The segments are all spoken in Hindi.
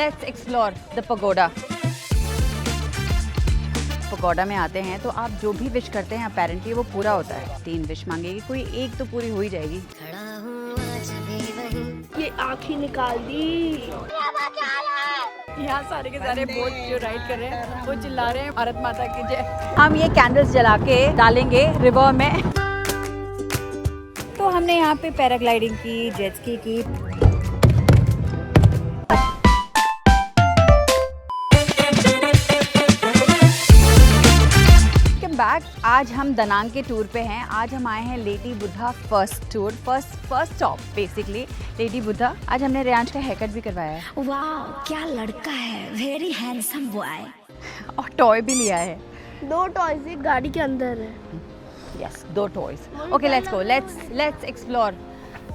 Let's explore the pagoda. Pagoda में आते हैं तो आप जो भी विश करते हैं अपेरेंटली वो पूरा होता है। 3 विश मांगेगी, कोई एक तो पूरी हो ही जाएगी। ये आँखें निकाल दी। यहाँ सारे के सारे बोट जो राइड कर रहे हैं वो चिल्ला रहे हैं भारत माता की जय। हम ये कैंडल्स जला के डालेंगे रिवर में। तो हमने यहाँ पे पैराग्लाइडिंग की, जेट स्की की। बैक आज हम दनांग के टूर पे हैं। आज हम आए हैं lady Buddha first tour, first stop basically lady Buddha. आज हमने रियांश का हेयर कट भी करवाया है। वाह क्या लड़का है, वेरी हैंडसम बॉय। और टॉय भी लिया है। 2 टॉयज एक गाड़ी के अंदर है। Yes, 2 toys. Okay let's go, let's explore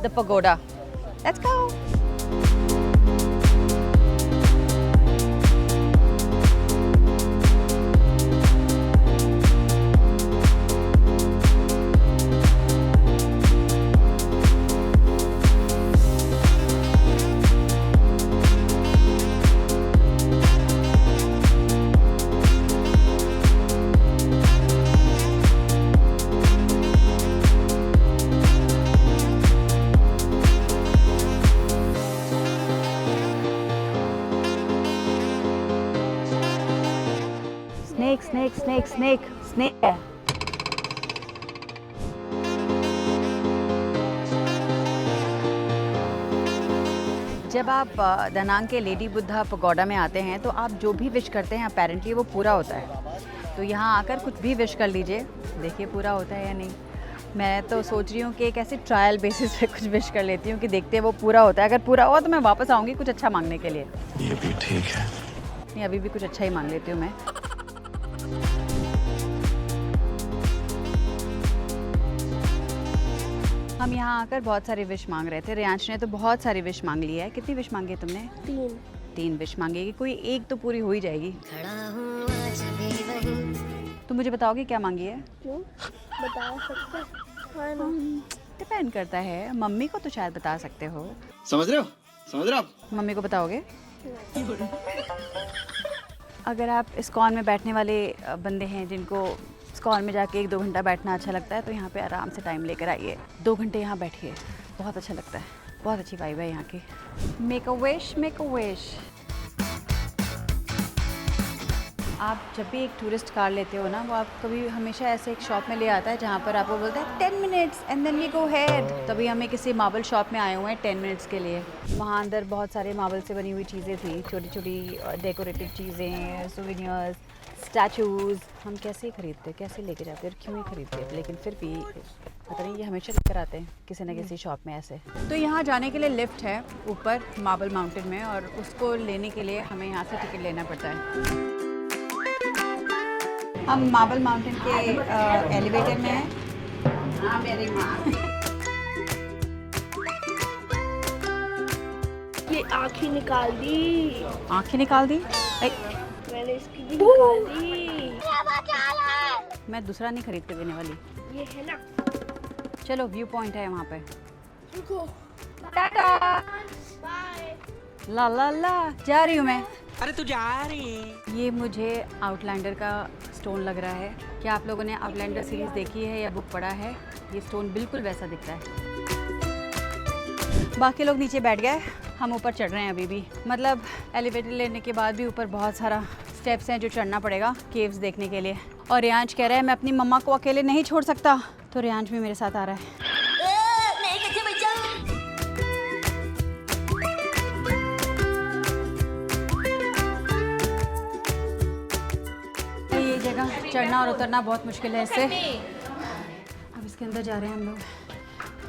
the pagoda. Let's go. Snake है। जब आप दनांग के लेडी बुद्धा पगोडा में आते हैं तो आप जो भी विश करते हैं अपेरेंटली वो पूरा होता है। तो यहाँ आकर कुछ भी विश कर लीजिए, देखिए पूरा होता है या नहीं। मैं तो सोच रही हूँ कि एक ऐसे ट्रायल बेसिस पे कुछ विश कर लेती हूँ कि देखते हैं वो पूरा होता है। अगर पूरा हुआ तो मैं वापस आऊँगी कुछ अच्छा मांगने के लिए। ये भी ठीक है। नहीं, अभी भी कुछ अच्छा ही मांग लेती हूँ मैं। हम यहाँ आकर बहुत सारे विश मांग रहे थे। रियांश ने तो बहुत सारी विश मांग ली है। कितनी विश मांगी है तुमने? 3 विश मांगेगी, कोई एक तो पूरी हो ही जाएगी। तुम मुझे बताओगे क्या मांगी है? क्यों बता सकते हैं ना? डिपेंड करता है, मम्मी को तो शायद बता सकते हो। समझ रहे हो आप? मम्मी को बताओगे? अगर आप इस्कॉन में बैठने वाले बंदे हैं जिनको इस्कॉन में जाके 1-2 घंटा बैठना अच्छा लगता है तो यहाँ पे आराम से टाइम लेकर आइए। 2 घंटे यहाँ बैठिए, बहुत अच्छा लगता है। बहुत अच्छी वाइब है यहाँ की। Make a wish, make a wish. आप जब भी एक टूरिस्ट कार लेते हो ना, वो आप कभी हमेशा ऐसे एक शॉप में ले आता है जहाँ पर आपको बोलता है 10 minutes and then we go head. तभी हमें किसी मार्बल शॉप में आए हुए हैं 10 मिनट्स के लिए। वहाँ अंदर बहुत सारे मार्बल से बनी हुई चीज़ें थी, छोटी छोटी डेकोरेटिव चीज़ें, सोवेनियर्स, स्टैचूज़। हम कैसे खरीदते, कैसे लेके जाते और क्यों ही खरीदते, लेकिन फिर भी पता नहीं ये हमेशा लेकर आते हैं किसी न किसी शॉप में ऐसे। तो यहाँ जाने के लिए लिफ्ट है ऊपर मार्बल माउंटेन में, और उसको लेने के लिए हमें यहाँ से टिकट लेना पड़ता है। हम मार्बल माउंटेन के एलिवेटर में हैं। हाँ मेरी माँ। ये आँखें निकाल दी। आँखें निकाल दी? मैंने इसकी भी निकाल दी। मैं दूसरा नहीं खरीद के देने वाली। ये है ना। चलो व्यू पॉइंट है वहाँ पे। रुको। टाटा। बाय। ला ला ला जा रही हूँ मैं। अरे तू जा रही है? ये मुझे आउटलैंडर का स्टोन लग रहा है। क्या आप लोगों ने आउटलैंडर सीरीज देखी है या बुक पढ़ा है? ये स्टोन बिल्कुल वैसा दिखता है। बाकी लोग नीचे बैठ गए, हम ऊपर चढ़ रहे हैं अभी भी। मतलब एलिवेटर लेने के बाद भी ऊपर बहुत सारा स्टेप्स हैं जो चढ़ना पड़ेगा केव्स देखने के लिए। और रियांश कह रहा है मैं अपनी मम्मा को अकेले नहीं छोड़ सकता, तो रियांश भी मेरे साथ आ रहा है। ये जगह चढ़ना और उतरना बहुत मुश्किल है इससे। अब इसके अंदर जा रहे हैं हम लोग।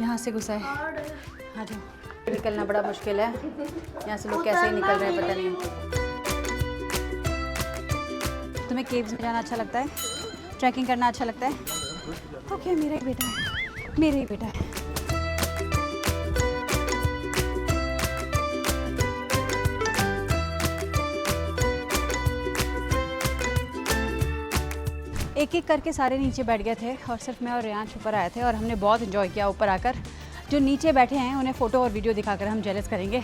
यहाँ से घुसा है, आ जाओ। निकलना बड़ा मुश्किल है यहाँ से। लोग कैसे ही निकल रहे हैं पता नहीं। तुम्हें केव्स में जाना अच्छा लगता है? ट्रैकिंग करना अच्छा लगता है? ओके, मेरा ही बेटा है, मेरा ही बेटा है। एक एक करके सारे नीचे बैठ गए थे और सिर्फ मैं और रियांश ऊपर आए थे और हमने बहुत एंजॉय किया ऊपर आकर। जो नीचे बैठे हैं उन्हें फ़ोटो और वीडियो दिखाकर हम जेलस करेंगे।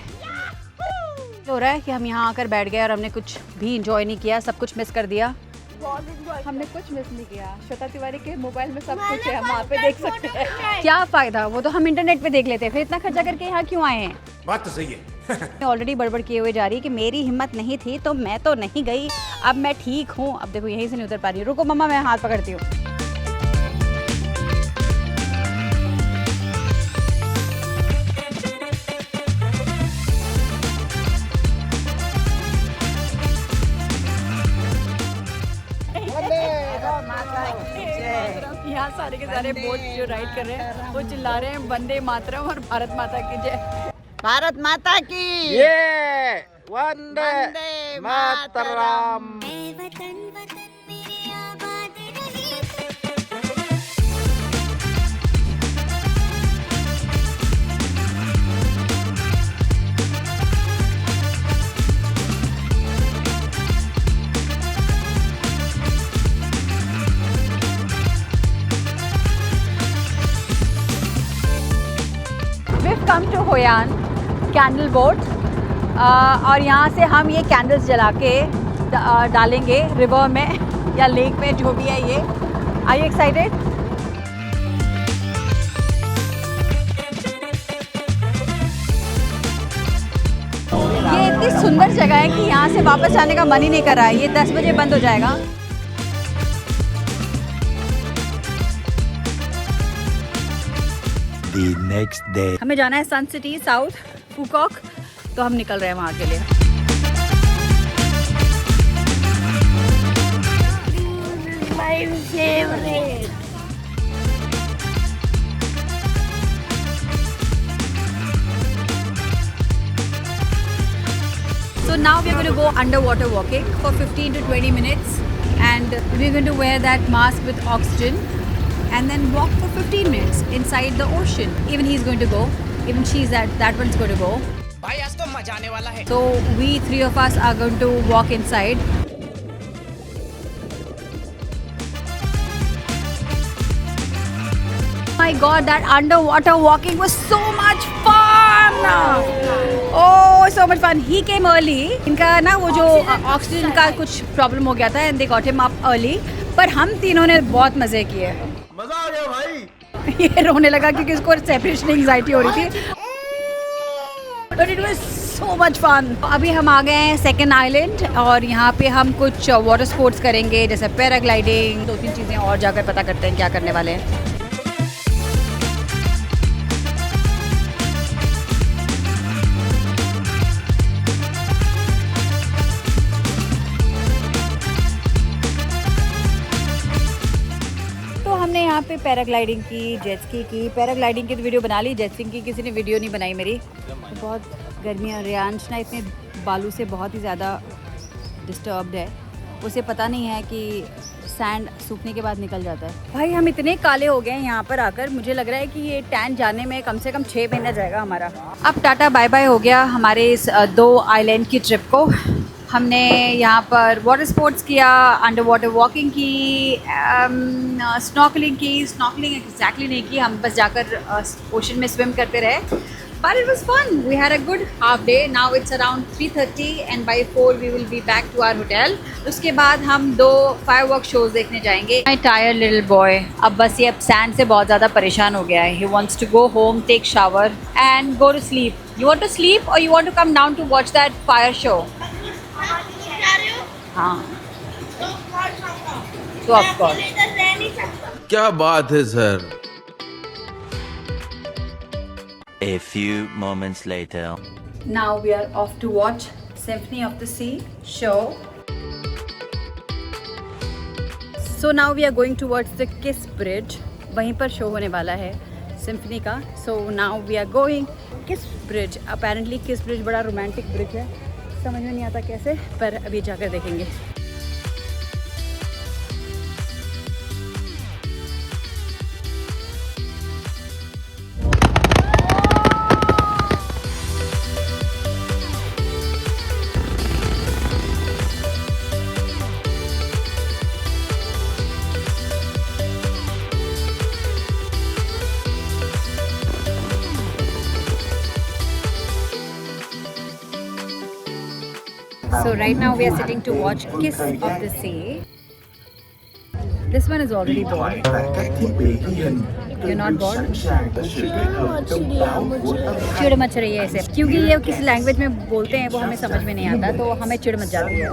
हो रहा है कि हम यहाँ आकर बैठ गए और हमने कुछ भी इंजॉय नहीं किया, सब कुछ मिस कर दिया। बहुत enjoy हमने कुछ मिस नहीं किया। श्वेता तिवारी के मोबाइल में सब कुछ है, हम वहाँ पे देख सकते हैं। क्या फ़ायदा, वो तो हम इंटरनेट पे देख लेते हैं, फिर इतना खर्चा करके यहाँ क्यों आए हैं। बात तो सही है। ऑलरेडी बड़बड़ किए हुए जा रही है कि मेरी हिम्मत नहीं थी तो मैं तो नहीं गई, अब मैं ठीक हूँ। अब देखो यहीं से नहीं उतर पा रही हूँ। रुको मम्मा, मैं हाथ पकड़ती हूँ। यहाँ सारे के सारे बोट जो राइड कर रहे हैं वो चिल्ला रहे हैं वंदे मातरम और भारत माता की जय। भारत माता की ये वंदे मातरम। वतन वतन मेरे आबाद रहे। We've come to Hoi An candle boat और यहाँ से हम ये कैंडल्स जला के डालेंगे रिवर में या लेक में, जो भी है ये। Are you excited? ये इतनी सुंदर जगह है कि यहाँ से वापस जाने का मन ही नहीं कर रहा है। ये 10 बजे बंद हो जाएगा। The next day. हमें जाना है सन सिटी साउथ फूकॉक, तो हम निकल रहे हैं वहाँ के लिए। My favorite. So now we are going to go underwater walking for 15 to 20 minutes, and we're going to wear that mask with oxygen and then walk for 15 minutes inside the ocean. Even he's going to go, even that one's going to go. भाई आज तो मजा आने वाला है। So we three of us are going to walk inside. My God, that underwater walking was so much fun! Oh, so much fun. He came early. इनका ना वो जो ऑक्सीजन का कुछ प्रॉब्लम हो गया था and they got him up early. पर हम तीनों ने बहुत मजे किए। मजा आ गया भाई। ये रोने लगा क्योंकि उसको सेपरेशन एंजाइटी हो रही थी। But it was so much fun. अभी हम आ गए हैं सेकंड आइलैंड और यहाँ पे हम कुछ वाटर स्पोर्ट्स करेंगे, जैसे पैराग्लाइडिंग। 2-3 चीज़ें और जाकर पता करते हैं क्या करने वाले हैं। तो हमने यहाँ पे पैराग्लाइडिंग की, जेट स्की की। पैराग्लाइडिंग की तो वीडियो बना ली, जेट स्की की किसी ने वीडियो नहीं बनाई मेरी। बहुत गर्मी है, रियांश ना इतने बालू से बहुत ही ज़्यादा डिस्टर्ब्ड है। उसे पता नहीं है कि सैंड सूखने के बाद निकल जाता है। भाई हम इतने काले हो गए हैं यहाँ पर आकर, मुझे लग रहा है कि ये टैन जाने में कम से कम 6 महीना जाएगा हमारा। अब टाटा बाय बाय हो गया हमारे इस 2 आइलैंड की ट्रिप को। हमने यहाँ पर वाटर स्पोर्ट्स किया, अंडर वाटर वॉकिंग की, स्नॉर्कलिंग की। स्नॉर्कलिंग एग्जैक्टली नहीं की, हम बस जाकर ओशन में स्विम करते रहे। But it was fun. We had a good half day. Now it's around 3:30 and by 4 we will be back to our hotel. उसके बाद हम 2 firework shows देखने जाएंगे। My tired little boy अब बस ये अब sand से बहुत ज़्यादा परेशान हो गया है। He wants to go home, take shower and go to sleep. You want to sleep or you want to come down to watch that fire show? हाँ, तो of course. क्या बात है sir. A few moments later. Now we are off to watch Symphony of the Sea show. So now we are going towards the Kiss Bridge. वहीं पर शो होने वाला है सिम्फनी का। So now we are going Kiss Bridge. Apparently Kiss Bridge बड़ा रोमांटिक ब्रिज है, समझ में नहीं आता कैसे, पर अभी जाकर देखेंगे। So right now we are sitting to watch Kiss of the Sea. This one is already bored. You're not bored? चिड़ मच रही है इसे, क्योंकि ये किस लैंग्वेज में बोलते हैं वो हमें समझ में नहीं आता, तो हमें चिड़ मच जाती है।